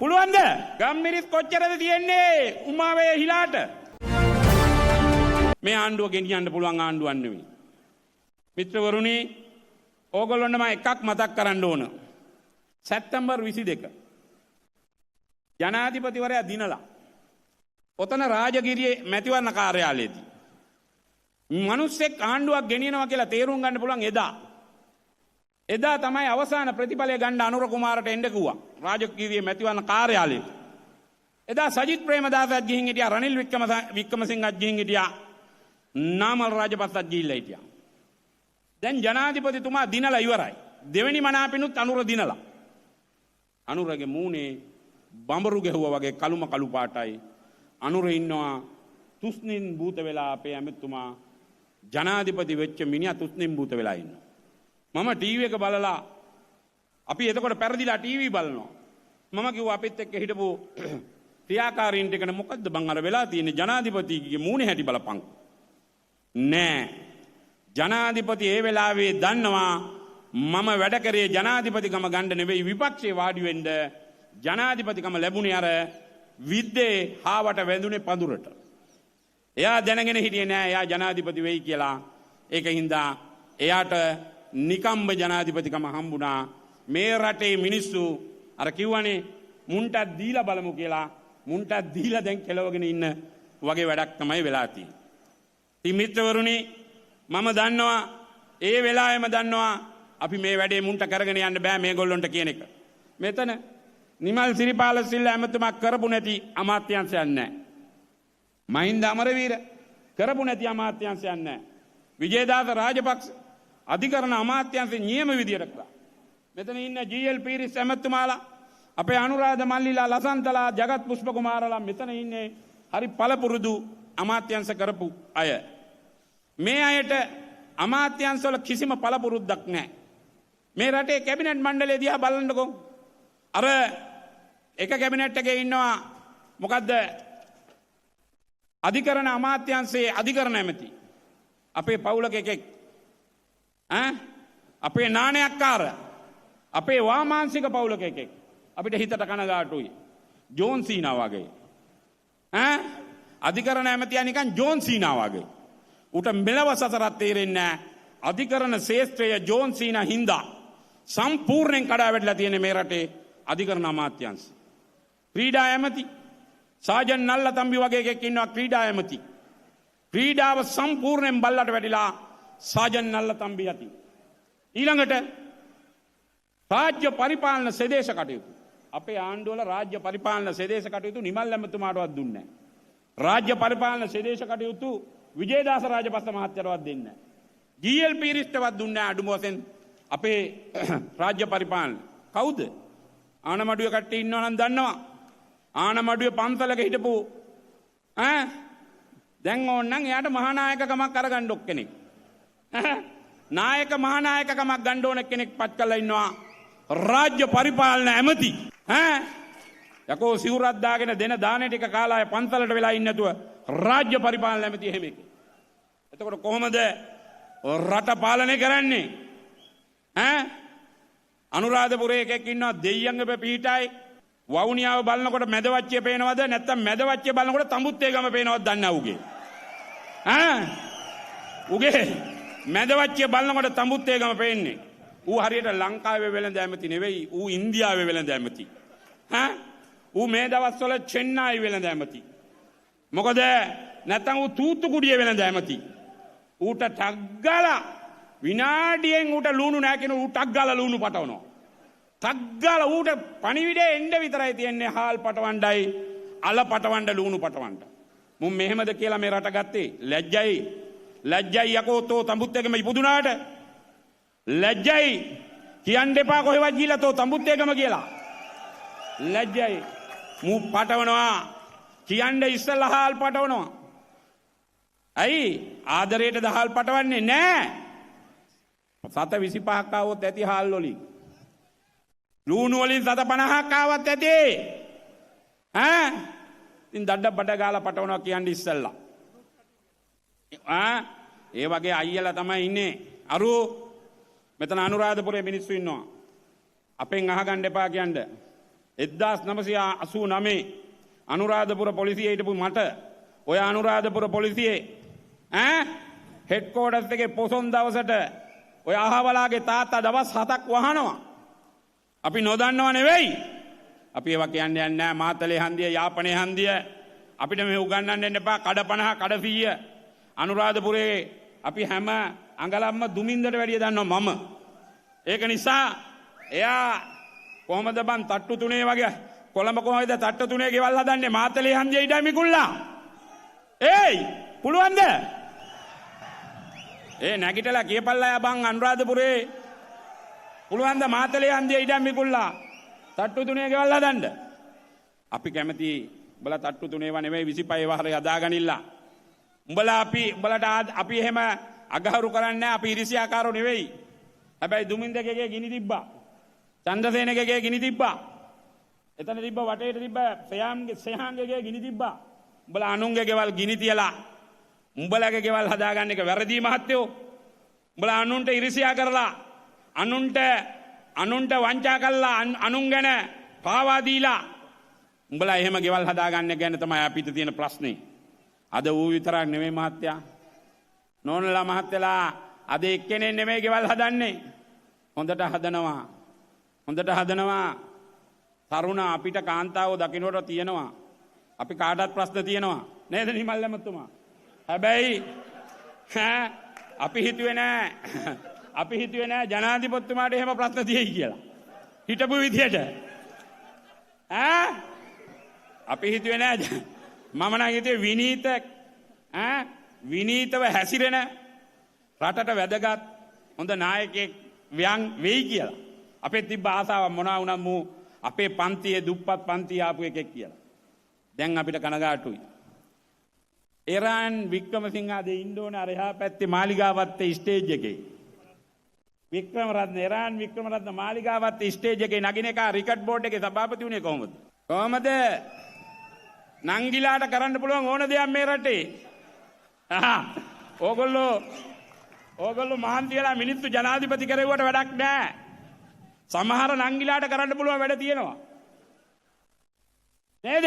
පුළුවන්ද? ගම්මිරිස් කොච්චරද තියෙන්නේ උමාවේ හිලාට? මේ ආණ්ඩුව ගෙනියන්න පුළුවන් ආණ්ඩුවක් නෙවෙයි. මිත්‍රවරුනි, ඕගොල්ලොන්ට මම එකක් මතක් කරන්න ඕන. සැප්තැම්බර් 22 ජනාධිපතිවරයා දිනලා ඔතන රාජගිරියේ මැතිවරණ කාර්යාලයේදී මිනිස්සෙක් ආණ්ඩුවක් ගෙනියනවා කියලා තේරුම් ගන්න පුළුවන් එදා තමයි අවසාන ප්‍රතිඵලය ගන්න අනුර කුමාරට එන්න කිව්වා රාජගිරියේ මැතිවරණ කාර්යාලයට. එදා සජිත් ප්‍රේමදාසත් ගිහින් හිටියා, රනිල් වික්‍රමසිංහත් ගිහින් හිටියා, නාමල් රාජපක්ෂත් ගිහිල්ලා හිටියා. දැන් ජනාධිපතිතුමා දිනලා ඉවරයි. දෙවෙනි මනාපිනුත් අනුර දිනලා. අනුරගේ මූණේ බඹරු ගැහුවා වගේ කළු පාටයි. අනුර ඉන්නවා තුස්නින් භූත වෙලා. අපේ ඇමතුමා ජනාධිපති වෙච්ච මිනිහා තුස්නින් භූත වෙලා ඉන්නවා. මම ටීවී එක බලලා, අපි එතකොට පෙරදිලා ටීවී බලනවා. මම කිව්වා අපිත් එක්ක හිටපු ක්‍රියාකාරීන්ට එකන මොකද්ද බං අර වෙලා තියෙන්නේ, ජනාධිපතිගේ මූණේ හැටි බලපං. නෑ, ජනාධිපති ඒ වෙලාවේ දන්නවා මම වැඩ කරේ ජනාධිපතිකම ගන්න නෙවෙයි, විපක්ෂේ වාඩි වෙන්න. ජනාධිපතිකම ලැබුණේ අර විද්දේ හාවට වැඳුනේ පඳුරට. එයා දැනගෙන හිටියේ නෑ එයා ජනාධිපති වෙයි කියලා. ඒක හින්දා එයාට නිකම්බ ජනාධිපතිකම හම්බුණා. මේ රටේ මිනිස්සු අර කිව්වනේ මුන්ටත් දීලා බලමු කියලා. මුන්ටත් දීලා දැන් කෙලවගෙන ඉන්න වගේ වැඩක් තමයි වෙලා තියෙන්නේ. ඉතින් මිත්‍රවරුනි, මම දන්නවා ඒ වෙලාවෙම දන්නවා අපි මේ වැඩේ මුන්ට කරගෙන යන්න බෑ මේගොල්ලොන්ට කියන එක. මෙතන නිමල් සිරිපාල සිල්ලා ඇමතුමා කරපු නැති අමාත්‍යාංශයක් නැහැ. මහින්ද අමරවීර කරපු නැති අමාත්‍යාංශයක් නැහැ. විජේදාස රාජපක්ෂ අධිකරණ අමාත්‍යාංශේ නියම විදියට කරා. මෙතන ඉන්න ජී.එල්. පීරිස් ඇමතුමාලා, අපේ අනුරාධ මල්ලිලා, ලසන්තලා, ජගත් පුෂ්ප කුමාරලා මෙතන ඉන්නේ හරි පළපුරුදු අමාත්‍යාංශ කරපු අය. මේ අයට අමාත්‍යාංශවල කිසිම පළපුරුද්දක් නැහැ. මේ රටේ කැබිනට් මණ්ඩලය දිහා බලන්නකෝ. අර එක කැබිනට් එකේ ඉන්නවා මොකද්ද? අධිකරණ අමාත්‍යාංශයේ අධිකරණ ඇමති. අපේ පවුලක එකෙක්. අපේ නානයක්කාර. අපේ වාමාංශික පවුලක එකෙක්. අපිට හිතට කනගාටුයි. ජෝන් සීනා වගේ. අධිකරණ ඇමතියා නිකන් ජෝන් සීනා වගේ. උට මෙලව සසරත් තේරෙන්නේ නැහැ. අධිකරණ ශේෂ්ත්‍රය ජෝන් සීනා හින්දා සම්පූර්ණයෙන් කඩා වැටලා තියෙන මේ රටේ අධිකරණ අමාත්‍යාංශ. ක්‍රීඩා ඇමති සාජන් නල්ලතම්බි වගේ එකෙක් ඉන්නවා ක්‍රීඩා ඇමති. ක්‍රීඩාව සම්පූර්ණයෙන් බල්ලට වැටිලා සාජන් නල්ලතම්බි යති. ඊළඟට රාජ්‍ය පරිපාලන සදේශ කටයුතු. අපේ ආණ්ඩුවල රාජ්‍ය පරිපාලන සදේශ කටයුතු නිමල් ඇමතුමාටවත් දුන්නේ නැහැ. රාජ්‍ය පරිපාලන සදේශ කටයුතු විජේදාස රාජපක්ෂ මහත්තයාටවත් දෙන්නේ නැහැ. ජී.එල්. පීරිස්ටවත් දුන්නේ නැහැ. අඩුම වශයෙන් අපේ රාජ්‍ය පරිපාලන කවුද? ආනමඩුවේ කට්ටිය ඉන්නවා නම් දන්නවා. ආනමඩුවේ පන්සලක හිටපු දැන් ඕන්නම් එයාට මහානායකකමක් අරගන්න ඔක් කෙනෙක්. නායක මහානායකකමක් ගන්න ඕන කෙනෙක් පත් කරලා ඉන්නවා. රාජ්‍ය පරිපාලන ඇමති. යකෝ සිවුරක් දාගෙන දෙන දානේ ටික කාලා අය පන්සලට වෙලා ඉන්නේ නැතුව රාජ්‍ය පරිපාලන ඇමති එහෙම එකේ. එතකොට කොහොමද රට පාලනය කරන්නේ? අනුරාධපුරයේ එකෙක් ඉන්නවා දෙයියන්ගේ පිහිටයි. වවුනියාව බලනකොට මැදවච්චිය පේනවද නැත්නම් මැදවච්චිය බලනකොට තඹුත්තේ ගම පේනවද දන්නේ නැහැ උගේ. උගේ මැදවච්චිය බලනකොට තඹුත්තේ ගම පේන්නේ. ඌ හරියට ලංකාවේ වෙළඳ ඇමති නෙවෙයි. ඌ ඉන්දියාවේ වෙළඳ ඇමති. ඌ මේ දවස්වල චෙන්නයි වෙළඳ ඇමති. මොකද නැත්නම් ඌ තූතුකුඩියේ වෙළඳ ඇමති. ඌට ටක් ගාලා විනාඩියෙන් ඌට ලුණු නැහැ කියන ඌ ටක් ගාලා ලුණු පටවනවා. ටක් ගාලා ඌට පණිවිඩේ එන්න විතරයි තියෙන්නේ. හාල් පටවණ්ඩයි, අල පටවණ්ඩ, ලුණු පටවණ්ඩ. මුන් මෙහෙමද කියලා මේ රට ගත්තේ? ලැජ්ජයි. ලැජ්ජයි යකෝ තෝ තඹුත්තේගම ඉපදුනාට. ලැජ්ජයි. කියන්න එපා කොහෙවත් ගිහලා තෝ තඹුත්තේගම කියලා. ලැජ්ජයි. මු පටවනවා. කියන්න ඉස්සලා හාල් පටවනවා. ඇයි ආදරයට දහල් පටවන්නේ නැහැ. 725ක් ආවොත් ඇති හාල් වලින්. ලුණු වලින් 750ක් ආවත් ඇති. ඉතින් දඩ බඩ ගාලා පටවනවා කියන්නේ ඉස්සල්ලා. ඒ වගේ අයියලා තමයි ඉන්නේ. අරු මෙතන අනුරාධපුරයේ මිනිස්සු ඉන්නවා. අපෙන් අහගන්න එපා කියන්නේ. 1989 අනුරාධපුර පොලිසියේ හිටපු මට ඔය අනුරාධපුර පොලිසියේ හෙඩ්කෝටර්ස් එකේ පොසොන් දවසට ඔය අහවලාගේ තාත්තා දවස් 7ක් වහනවා. අපි නොදන්නව නෙවෙයි. අපි ඒවා කියන්නේ නැහැ. මාතලේ හන්දිය, යාපනයේ හන්දිය අපිට මේ උගන්වන්න දෙන්න එපා. කඩ 50 කඩ 100 අනුරාධපුරේ අපි හැම අඟලම්ම දුමින්දට වැඩිය දන්නවා මම. ඒක නිසා එයා කොහමද බන් තට්ටු තුනේ වගේ කොළඹ කොහොමද තට්ටු තුනේ ගෙවල් හදන්නේ මාතලේ හන්දිය ඉඩයි මිකුල්ලා. ඒයි පුළුවන්ද? නැගිටලා කියපල්ලා බං අනුරාධපුරේ පුළුවන්ද මාතලේ හන්දිය ඉඩම් මිකුල්ලා තට්ටු තුනේ ගෙවල් හදන්න? අපි කැමති උඹලා තට්ටු තුනේව නෙවෙයි 25 වහරේ හදාගනින්න. උඹලට අපි එහෙම අගහරු කරන්නේ නැහැ. අපි ඉරිසියාකාරෝ නෙවෙයි. හැබැයි දුමින්දගේ ගිනි තිබ්බා. චන්ද්‍රසේනගේ ගිනි තිබ්බා. එතන තිබ්බ වටේට තිබ්බ සයාම්ගේ ගිනි තිබ්බා. උඹලා අනුන්ගේ ගෙවල් ගිනි තියලා උඹලගේ ගෙවල් හදාගන්න එක වැරදි මහත්තයෝ. උඹලා අනුන්ට ඉරිසියා කරලා අනුන්ට වංචා කරලා අනුන් ගැන පාවා දීලා උඹලා එහෙම ගෙවල් හදාගන්න ගැන තමයි අපිට තියෙන ප්‍රශ්නේ. අද ඌ විතරක් නෙමෙයි මහත්තයා. නෝනලා මහත්තයලා අද එක්කෙනෙක් නෙමෙයි ගෙවල් හදන්නේ. හොඳට හදනවා. තරුණ අපිට කාන්තාවෝ දකින්නට තියෙනවා. අපි කාටවත් ප්‍රශ්න තියෙනවා. නේද නිමල් ලැමතුමා? හැබැයි අපි හිතුවේ නෑ ජනාධිපතිතුමාට එහෙම ප්‍රශ්න තියෙයි කියලා. හිටපු විදියට. අපි හිතුවේ නෑ මම නම් හිතුවේ විනීතව හැසිරෙන රටට වැදගත් හොඳ නායකයෙක් වෙයි කියලා. අපේ තිබ්බ ආසාව මොනවා වුණත් මූ අපේ පන්තියේ දුප්පත් පන්තිය ආපු එකෙක් කියලා. දැන් අපිට කනගාටුයි. එරාන් වික්‍රමසිංහ අද ඉන්ඩෝන අර එහා පැත්තේ මාලිගාවත්තේ ස්ටේජ් එකේ. එරාන් වික්‍රමරත්න මාලිගාවත්තේ ස්ටේජ් එකේ නගින එක රිකට් බෝඩ් එකේ සභාපති වුණේ කොහොමද? කොහමද නංගිලාට කරන්න පුළුවන් ඕන දෙයක් මේ රටේ? ඕගොල්ලෝ මහන්සි වෙලා මිනිස්සු ජනාධිපති කරෙව්වට වැඩක් නැහැ. සමහර නංගිලාට කරන්න පුළුවන් වැඩ තියෙනවා. නේද?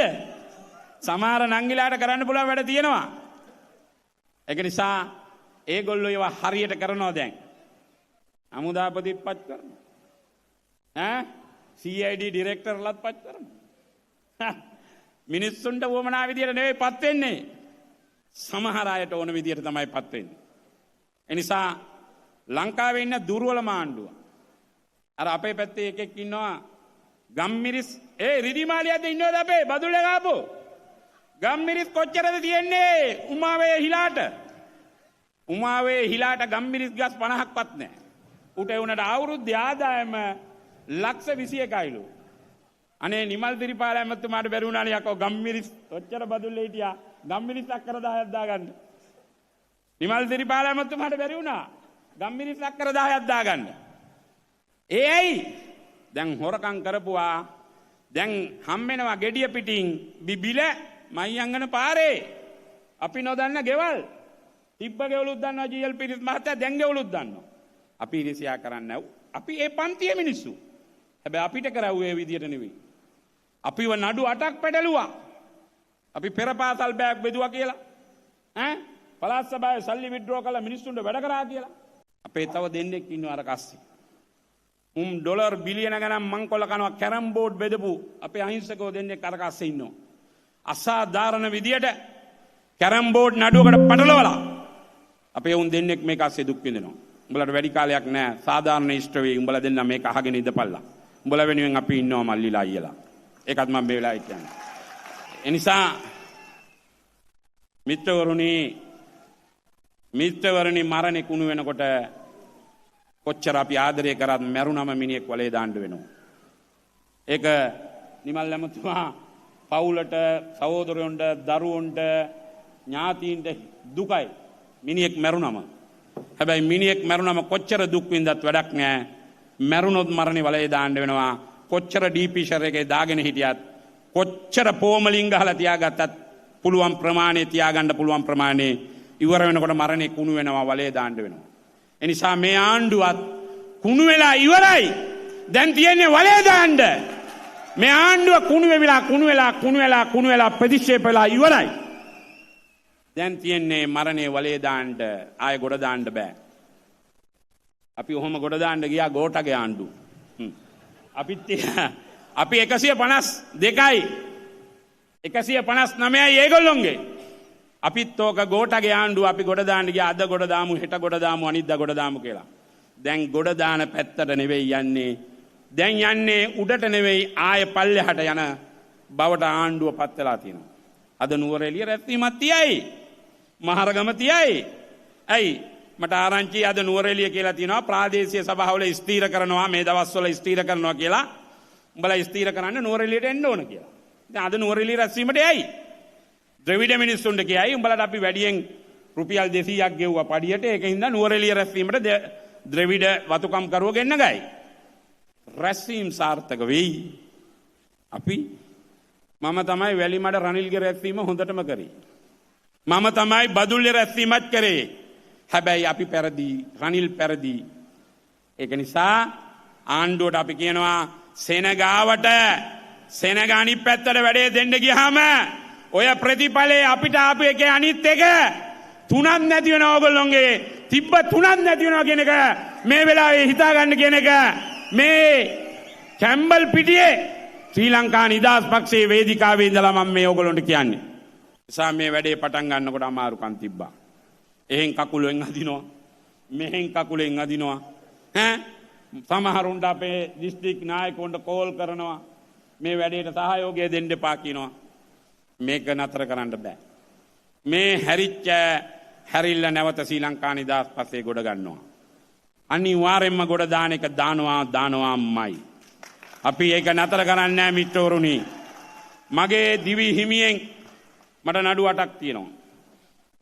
සමහර නංගිලාට කරන්න පුළුවන් වැඩ තියෙනවා. ඒක නිසා ඒගොල්ලෝ ඒවා හරියට කරනවා දැන්. අමුදාපතිත් පත් කරනවා. CID ඩිරෙක්ටර්ලත් පත් කරනවා. මිනිස්සුන්ට වමනා විදියට නෙවෙයි පත් වෙන්නේ. සමහර අයට ඕන විදියට තමයි පත් වෙන්නේ. ඒ නිසා ලංකාවේ ඉන්න දුර්වල මාණ්ඩුව. අර අපේ පැත්තේ එකෙක් ඉන්නවා ගම්මිරිස් රිදිමාලියද ඉන්නවද අපේ බදුල්ලේ ගාපෝ? ගම්මිරිස් කොච්චරද තියෙන්නේ උමාවේ හිලාට ගම්මිරිස් ගස් 50ක්වත් නැහැ. උට උනට අවුරුද්ද ආදායම ලක්ෂ 21යිලු. අනේ නිමල් දිරිපාල ඇමතුමාට බැරි වුණානේ යකෝ ගම්මිරිස් කොච්චර බදුල්ලේ හිටියා ගම්මිරිස් අක්කර 10ක් දාගන්න. නිමල් දිරිපාල ඇමතුමාට බැරි වුණා ගම්මිරිස් අක්කර 10ක් දාගන්න. ඒයි දැන් හොරකම් කරපුවා දැන් හම්බෙනවා gediya පිටින් බිබිල මයියංගන පාරේ අපි නොදන්න ගෙවල් තිබ්බ ගෙවලුත් දන්නවා ජීල් පිරිස් මහත්තයා දැන් ගෙවලුත් දන්නවා. අපි ඉරිසියා කරන්නේ නැව්. අපි ඒ පන්තියේ මිනිස්සු. හැබැයි අපිට කරවුවේ ඒ විදියට නෙවෙයි. අපිව නඩු 8ක් පැටලුවා. අපි පෙරපාසල් බෑග් බෙදුවා කියලා. පළාත් සභාවේ සල්ලි විඩ්‍රෝ කළා මිනිස්සුන්ට වැඩ කරා කියලා. අපේ තව දෙන්නෙක් ඉන්නවා අර කස්සේ. ඩොලර් බිලියන ගණන් මංකොල්ල කනවා කැරම් බෝඩ් බෙදපු අපේ අහිංසකෝ දෙන්නෙක් අර කස්සේ ඉන්නවා. අසාධාරණ විදියට කැරම් බෝඩ් නඩුවකට පටලවලා අපේ උන් දෙන්නෙක් මේක අස්සේ දුක් විඳිනවා. උඹලට වැඩි කාලයක් නැහැ. සාධාරණ ඉෂ්ට වෙයි. උඹලා දෙන්න මේක අහගෙන ඉඳපල්ලා. උඹලා වෙනුවෙන් අපි ඉන්නවා මල්ලිලා අයියලා. ඒකත් මම මේ වෙලාවේ කියන්නේ. ඒ නිසා මිත්‍රවරුනි මරණේ කුණු වෙනකොට කොච්චර අපි ආදරය කරත් මැරුණම මිනිහෙක් වලේ දාන්න වෙනවා. ඒක නිමල් ඇමතුමා පවුලට, සහෝදරයන්ට, දරුවන්ට, ඥාතීන්ට දුකයි. මිනිහෙක් මැරුණම. හැබැයි මිනිහෙක් මැරුණම කොච්චර දුක් විඳත් වැඩක් නැහැ. මැරුණොත් මරණේ වලේ දාන්න වෙනවා. කොච්චර ඩීපීෂර් එකේ දාගෙන හිටියත්, කොච්චර පෝමලින් ගහලා තියාගත්තත් පුළුවන් ප්‍රමාණය තියාගන්න පුළුවන් ප්‍රමාණය ඉවර වෙනකොට මරණේ කුණු වෙනවා, වලේ දාන්න වෙනවා. එනිසා මේ ආණ්ඩුවත් කුණු වෙලා ඉවරයි. දැන් තියෙන්නේ වලේ දාන්න. මේ ආණ්ඩුව කුණු වෙලා ප්‍රතික්ෂේප වෙලා ඉවරයි. දැන් තියෙන්නේ මරණේ වලේ දාන්න ආය ගොඩ දාන්න බෑ. අපි ඔහොම ගොඩ දාන්න ගියා ගෝඨගේ ආණ්ඩුව. අපි 152යි 159යි ඒගොල්ලොන්ගේ. අපිත් ඕක ගෝඨගේ ආණ්ඩුව අපි ගොඩ දාන්න ගියා අද ගොඩ දාමු හෙට ගොඩ දාමු අනිද්දා ගොඩ දාමු කියලා. දැන් ගොඩ දාන පැත්තට නෙවෙයි යන්නේ. දැන් යන්නේ උඩට නෙවෙයි ආය පල්ලෙහාට යන බවට ආණ්ඩුව පත් වෙලා තියෙනවා. අද නුවරඑළිය රැස්වීමක් තියයි. මහරගම තියයි. ඇයි මට ආරංචි අද නුවරඑළිය කියලා තියෙනවා ප්‍රාදේශීය සභාවල ස්ථීර කරනවා මේ දවස්වල ස්ථීර කරනවා කියලා. උඹලා ස්ථීර කරන්න නුවරඑළියට එන්න ඕන කියලා. දැන් අද නුවරඑළිය රැස්වීමට යයි. ද්‍රවිඩ මිනිස්සුන්ට කියයි උඹලට අපි වැඩියෙන් රුපියල් 200ක් ගෙව්වා පඩියට ඒකින්ද නුවරඑළිය රැස්වීමට ද්‍රවිඩ වතුකම් කරුව ගෙන්න ගයි. රැස්වීම සාර්ථක වෙයි. අපි මම තමයි වැලිමඩ රනිල්ගේ රැස්වීම හොඳටම කරේ. මම තමයි බදුල්ලේ රැස්වීමත් කරේ. හැබැයි අපි පෙරදී රනිල් පෙරදී. ඒක නිසා ආණ්ඩුවට අපි කියනවා සෙනගාවට සෙනග අනිත් පැත්තට වැඩේ දෙන්න ගියාම ඔය ප්‍රතිඵලේ අපිට ආපු එකේ අනිත් එක තුනක් නැති වෙනවා ඕගොල්ලෝගේ තිබ්බ තුනක් නැති වෙනවා කියන එක මේ වෙලාවේ හිතා ගන්න කියන එක මේ කැම්බල් පිටියේ ශ්‍රී ලංකා නිදහස් පක්ෂයේ වේදිකාවේ ඉඳලා මම මේ ඕගොල්ලන්ට කියන්නේ. නිසා මේ වැඩේ පටන් ගන්නකොට අමාරුකම් තිබ්බා. එහෙන් කකුලෙන් අදිනවා. මෙහෙන් කකුලෙන් අදිනවා. සමහරුන්ට අපේ දිස්ත්‍රික් නායකවන්ට කෝල් කරනවා. මේ වැඩේට සහයෝගය දෙන්න එපා කියනවා. මේක නතර කරන්න බෑ. මේ හැරිල්ල නැවත ශ්‍රී ලංකා නිදහස් පස්සේ ගොඩ ගන්නවා. අනිවාර්යෙන්ම ගොඩ දාන එක දානවාමයි. අපි ඒක නතර කරන්නේ නැහැ මිත්‍රවරුනි. මගේ දිවි හිමියෙන් මට නඩු 8ක් තියෙනවා.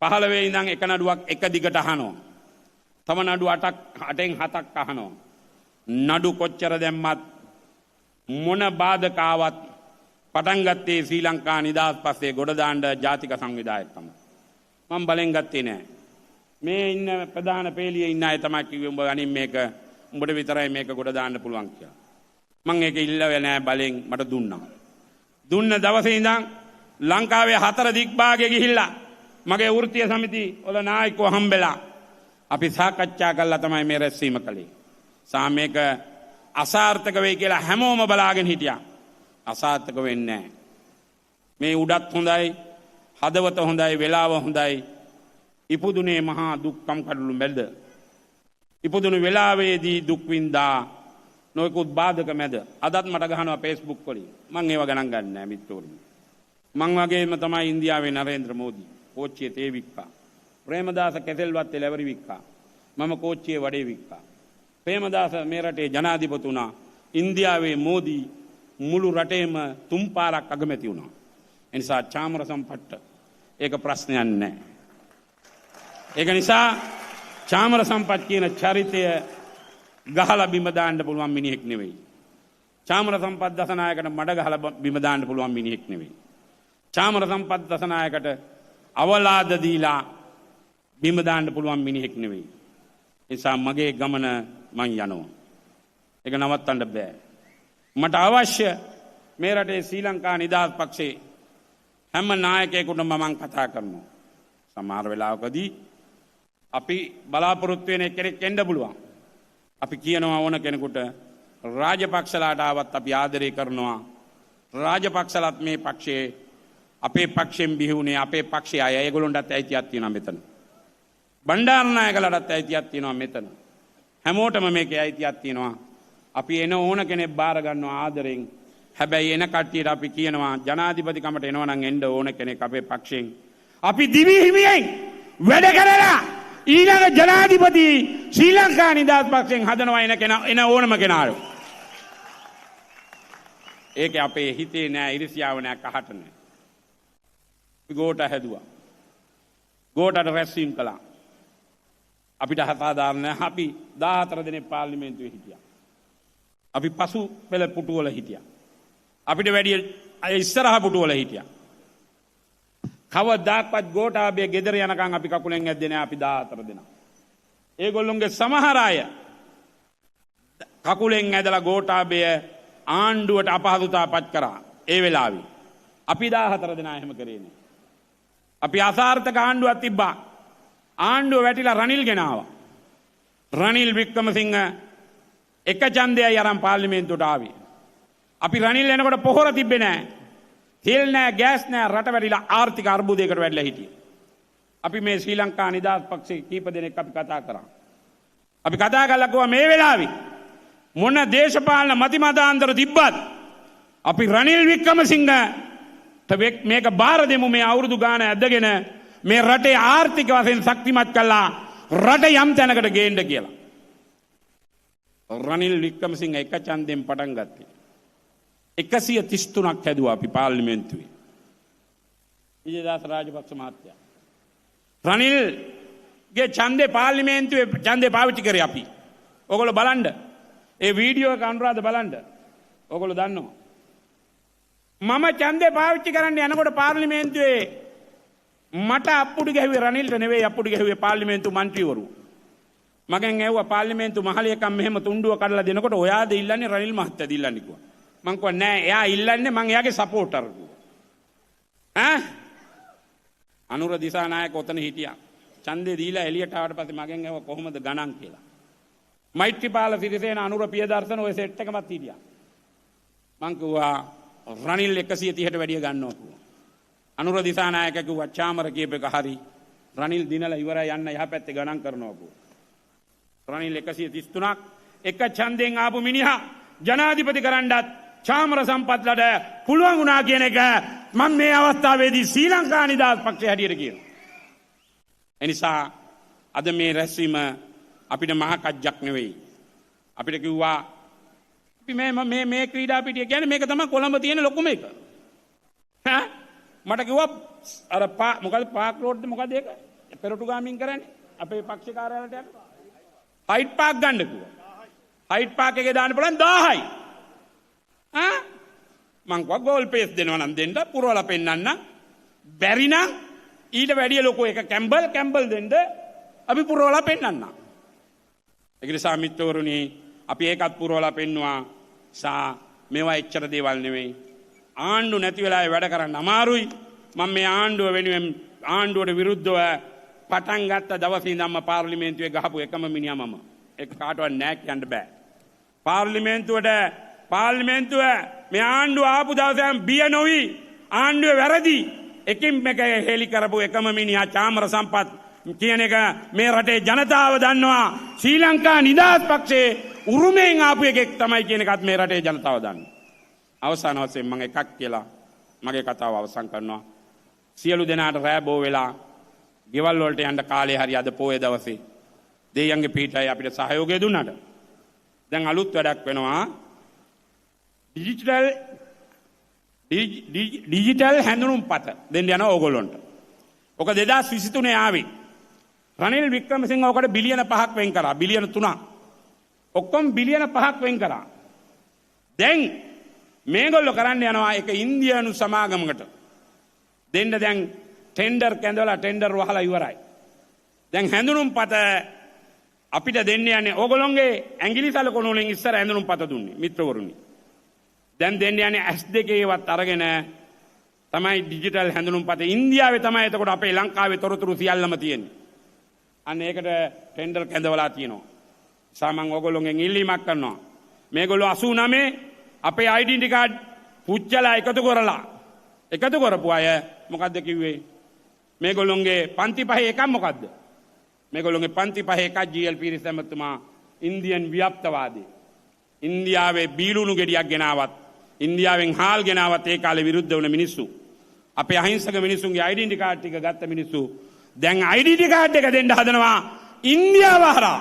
15 ඉඳන් එක නඩුවක් එක දිගට අහනවා. තව නඩු 8න් 7ක් අහනවා. නඩු කොච්චර දැම්මත් මොන බාධක ආවත් පටන් ගත්තේ ශ්‍රී ලංකා නිදහස් පස්සේ ගොඩ දාන්න ජාතික සංවිධායක තමයි. මම බලෙන් ගත්තේ නෑ. මේ ඉන්න ප්‍රධාන පේලියේ ඉන්න අය තමයි කිව්වේ උඹ අනින් මේක උඹට විතරයි මේක ගොඩ දාන්න පුළුවන් කියලා. මම ඒක ඉල්ලුවේ නෑ බලෙන් මට දුන්නා. දුන්න දවසේ ඉඳන් ලංකාවේ 4 දිග්භාගයේ ගිහිල්ලා මගේ වෘත්තීය සමිති වල නායකව හම්බෙලා අපි සාකච්ඡා කළා තමයි මේ රැස්වීම කළේ. මේක අසාර්ථක වෙයි කියලා හැමෝම බලාගෙන හිටියා. අසාර්ථක වෙන්නේ නැහැ. මේ උඩත් හොඳයි, හදවත හොඳයි, වෙලාව හොඳයි. ඉපදුනේ මහා දුක්ඛම් කඩළු මැද. ඉපදුණු වෙලාවේදී දුක් විඳා නොයෙකුත් බාධක මැද. අදත් මට ගහනවා Facebook වලින්. මම ඒව ගණන් ගන්නෑ නෑ මිත්‍රවරුනි. මං වගේම තමයි ඉන්දියාවේ නරේන්ද්‍ර මෝදි කෝච්චියේ තේ වික්කා. ප්‍රේමදාස කැසෙල්වත්තේ ලැබරි වික්කා. මම කෝච්චියේ වඩේ වික්කා. ප්‍රේමදාස මේ රටේ ජනාධිපති ඉන්දියාවේ මෝදි මුළු රටේම 3 පාරක් අගමැති වුණා. ඒ නිසා චාමර සම්පත්ත ඒක ප්‍රශ්නයක් නැහැ. ඒක නිසා චාමර සම්පත් කියන චරිතය ගහලා බිම දාන්න පුළුවන් මිනිහෙක් නෙවෙයි. චාමර සම්පත් දසනායකට මඩ ගහලා බිම දාන්න පුළුවන් මිනිහෙක් නෙවෙයි. චාමර සම්පත් දසනායකට අවලාද දීලා බිම දාන්න පුළුවන් මිනිහෙක් නෙවෙයි. ඒ නිසා මගේ ගමන මං යනවා. ඒක නවත්තන්න බෑ. මට අවශ්‍ය මේ රටේ ශ්‍රී ලංකා නිදහස් පක්ෂේ හැම නායකයෙකුටම මම කතා කරනවා. සමහර වෙලාවකදී අපි බලාපොරොත්තු වෙන කෙනෙක් එන්න පුළුවන්. අපි කියනවා ඕන කෙනෙකුට රාජපක්ෂලාට ආවත් අපි ආදරය කරනවා. රාජපක්ෂලත් මේ පක්ෂයේ අපේ පක්ෂයෙන් බිහිවුනේ අපේ පක්ෂයේ අය. ඒගොල්ලන්ටත් අයිතියක් තියෙනවා මෙතන. බණ්ඩාරනායකලටත් අයිතියක් තියෙනවා මෙතන. හැමෝටම මේකේ අයිතියක් තියෙනවා. අපි එන ඕන කෙනෙක් බාර ගන්නවා ආදරෙන්. හැබැයි එන කට්ටියට අපි කියනවා ජනාධිපතිකමට එනවා නම් එන්න ඕන කෙනෙක් අපේ පක්ෂයෙන්. අපි දිවි හිමියෙන් වැඩ කරලා ඊළඟ ජනාධිපති ශ්‍රී ලංකා නිදහස් පක්ෂයෙන් හදනවා එන ඕනම කෙනාට. ඒක අපේ හිතේ නෑ, ඉරිසියාව නෑ, කහට නෑ. අපි ගෝඨ හැදුවා. ගෝඨට රැස්වීම කළා. අපිට හසාදාන්න අපි 14 දෙනෙක් පාර්ලිමේන්තුවේ හිටියා. අපි පසු පෙළ පුටුවල හිටියා. අපිට වැඩි අය ඉස්සරහ පුටුවල හිටියා. කවදාක්වත් ගෝඨාභය ගෙදර යනකම් අපි කකුලෙන් ඇද්දේ නැහැ. අපි 14 දෙනා. ඒගොල්ලොන්ගේ සමහර අය කකුලෙන් ඇදලා ගෝඨාභය ආණ්ඩුවට අපහසුතා පත් කරා. ඒ වෙලාවේ අපි 14 දෙනා එහෙම කරේ නේ. අපි අසාර්ථක ආණ්ඩුවක් තිබ්බා. ආණ්ඩුව වැටිලා රනිල් ගෙනාවා. රනිල් වික්‍රමසිංහ එක ඡන්දයයි අරන් පාර්ලිමේන්තුවට ආවේ. අපි රනිල් එනකොට පොහොර තිබ්බේ නැහැ. තෙල් නැහැ, ගෑස් නැහැ, රට වැටිලා ආර්ථික අර්බුදයකට වැටිලා හිටියේ. අපි මේ ශ්‍රී ලංකා නිදහස් පක්ෂයේ කීප දෙනෙක් අපි කතා කරා. අපි කතා කළා කිව්වා මේ වෙලාවේ මොන දේශපාලන මතිමතාන්තර තිබ්බත් අපි රනිල් වික්‍රමසිංහ මේක බාර දෙමු. මේ අවුරුදු ගාන ඇදගෙන මේ රටේ ආර්ථික වශයෙන් ශක්තිමත් කළා රට යම් තැනකට ගේන්න කියලා. රනිල් වික්‍රමසිංහ එක ඡන්දයෙන් පටන් ගත්තේ. 133ක් හැදුවා අපි පාර්ලිමේන්තුවේ. විජේදාස රාජපක්ෂ මහත්තයා රනිල්ගේ ඡන්දේ පාර්ලිමේන්තුවේ ඡන්දේ පාවිච්චි කරේ අපි. ඔයගොල්ලෝ බලන්න. ඒ වීඩියෝ එක අනුරාධ බලන්න. ඔයගොල්ලෝ දන්නවා. මම ඡන්දේ පාවිච්චි කරන්න යනකොට පාර්ලිමේන්තුවේ මට අප්පුඩි ගැහුවේ රනිල්ට නෙවෙයි අප්පුඩි ගැහුවේ පාර්ලිමේන්තු මන්ත්‍රීවරු. මගෙන් ඇහුවා පාර්ලිමේන්තු මහලියකම් මෙහෙම තුණ්ඩුව කඩලා දෙනකොට ඔයාද ඉල්ලන්නේ රනිල් මහත්තයාද ඉල්ලන්නේ කිව්වා. මං කිව්වා නෑ එයා ඉල්ලන්නේ මං එයාගේ සපෝටර් කිව්වා. අනුර දිසානායක ඔතන හිටියා. ඡන්දේ දීලා එළියට ආවට පස්සේ මගෙන් ඇහුවා කොහොමද ගණන් කියලා. මෛත්‍රීපාල සිරිසේන අනුර පියදර්ශන ඔය සෙට් එකමත් හිටියා. මං කිව්වා රනිල් 130ට වැඩිය ගන්නවා කිව්වා. අනුර දිසානායක කිව්වා චාමර කියපේක හරි. රනිල් දිනලා ඉවරයි යන්න යහපැත්තේ ගණන් කරනවා කිව්වා. රනිල් 133ක් එක ඡන්දයෙන් ආපු මිනිහා ජනාධිපති කරන්නත් චාමර සම්පත්ලට පුළුවන් වුණා කියන එක මම මේ අවස්ථාවේදී ශ්‍රී ලංකා නිදහස් පක්ෂය හැටියට කියනවා. එනිසා අද මේ රැස්වීම අපිට මහ කජ්ජක් නෙවෙයි. අපිට කිව්වා අපි මේ ක්‍රීඩා පිටිය කියන්නේ මේක තමයි කොළඹ තියෙන ලොකුම එක. මට කිව්වා අර මොකද පාක් රෝඩ් මොකද ඒක? පෙරටු ගාමින් කරන්නේ. අපේ පක්ෂ කාර්යාලයට යන්න. හයිට් පාක් ගන්න කිව්වා. හයිට් පාක් එකේ දාන්න පුළුවන් 1000යි. මං කිව්වා ගෝල් පේස් දෙනවා නම් දෙන්න පුරවලා පෙන්නන්න. බැරි නම් ඊට වැඩිය ලොකු එක කැම්බල් දෙන්න අපි පුරවලා පෙන්නන්න. ඒක නිසා මිත්‍රවරුනි අපි ඒකත් පුරවලා පෙන්නවා. මේවා එච්චර දේවල් නෙවෙයි. ආණ්ඩු නැති වෙලාවේ වැඩ කරන්න අමාරුයි. මම මේ ආණ්ඩුව වෙනුවෙන් ආණ්ඩුවට විරුද්ධව පටන් ගත්ත දවසේ ඉඳන්ම පාර්ලිමේන්තුවේ ගහපු එකම මිනිහා මම. ඒක කාටවත් නෑ කියන්න බෑ. පාර්ලිමේන්තුව මේ ආණ්ඩුව ආපු දවසෙන් බිය නොවි ආණ්ඩුවේ වැරදි එකින් මේක හෙලි කරපු එකම මිනිහා චාමර සම්පත් කියන එක මේ රටේ ජනතාව දන්නවා. ශ්‍රී ලංකා නිදහස් පක්ෂයේ උරුමයෙන් ආපු එකෙක් තමයි කියන එකත් මේ රටේ ජනතාව දන්නවා. අවසාන වශයෙන් මම එකක් කියලා මගේ කතාව අවසන් කරනවා. සියලු දෙනාට රෑ බෝ වෙලා ගෙවල් වලට යන්න කාලේ හරි අද පොයේ දවසේ දෙයියන්ගේ පිටයි අපිට සහයෝගය දුන්නාට දැන් අලුත් වැඩක් වෙනවා. ඩිජිටල් හැඳුනුම්පත දෙන්න යනවා ඕගොල්ලන්ට. ඔක 2023 ආවේ. රනිල් වික්‍රමසිංහ ඔකට බිලියන 5ක් වෙන් කරා. බිලියන 3ක්. ඔක්කොම බිලියන 5ක් වෙන් කරා. දැන් මේගොල්ලෝ කරන්න යනවා ඒක ඉන්දියානු සමාගමකට දෙන්න. දැන් ටෙන්ඩර් කැඳවලා ටෙන්ඩර් වහලා ඉවරයි. දැන් හැඳුනුම්පත අපිට දෙන්න යන්නේ ඕගොල්ලෝගේ ඇඟිලි සලකුණු වලින් ඉස්සර හැඳුනුම්පත දුන්නේ මිත්‍රවරුනි. දැන් දෙන්න යන්නේ S2වත් අරගෙන තමයි ඩිජිටල් හැඳුනුම්පත. ඉන්දියාවේ තමයි එතකොට අපේ ලංකාවේ තොරතුරු සියල්ලම තියෙන්නේ. අන්න ඒකට ටෙන්ඩර් කැඳවලා තියෙනවා. සාමන් ඕගොල්ලෝගෙන් ඉල්ලීමක් කරනවා. මේගොල්ලෝ 89 අපේ ඩෙන්ටි කාඩ් පුච්චලා එකතු කරපු අය මොකද්ද කිව්වේ? මේගොල්ලොන්ගේ පන්ති පහේ එකක් මොකද්ද? මේගොල්ලොන්ගේ පන්ති පහේ එකක් GL පීරිස් ඇමතුමා ඉන්දියන් ව්‍යාප්තවාදී. ඉන්දියාවේ බීලුණු ගෙඩියක් ගෙනාවත් ඉන්දියාවෙන් හාල් ගෙනාවත් ඒ කාලේ විරුද්ධ වුණ මිනිස්සු. අපේ අහිංසක මිනිස්සුන්ගේ ඩෙන්ටි කාඩ් ටික ගත්ත මිනිස්සු දැන් ඩෙන්ටි කාඩ් එක දෙන්න හදනවා ඉන්දියාව හරහා.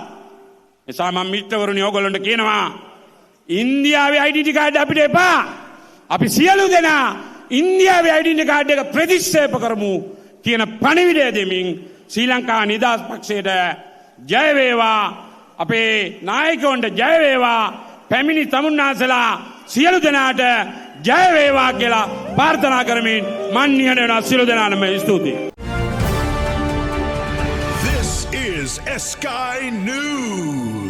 එසා මම මිත්‍රවරුනි ඕගොල්ලන්ට කියනවා ඉන්දියාවේ ඩෙන්ටි කාඩ් අපිට එපා. අපි සියලු දෙනා ඉන්දියාවේ ඩෙන්ටි කාඩ් එක ප්‍රතික්ෂේප කරමු කියන පණිවිඩය දෙමින් ශ්‍රී ලංකා නිදහස් පක්ෂයට ජය වේවා. අපේ නායකයන්ට ජය වේවා. පැමිණි තමුන්නාසලා සියලු දෙනාට ජය වේවා කියලා ප්‍රාර්ථනා කරමින් මන් නිහඬ වෙනවා. සියලු දෙනාටම ස්තුතියි. This is Sky News.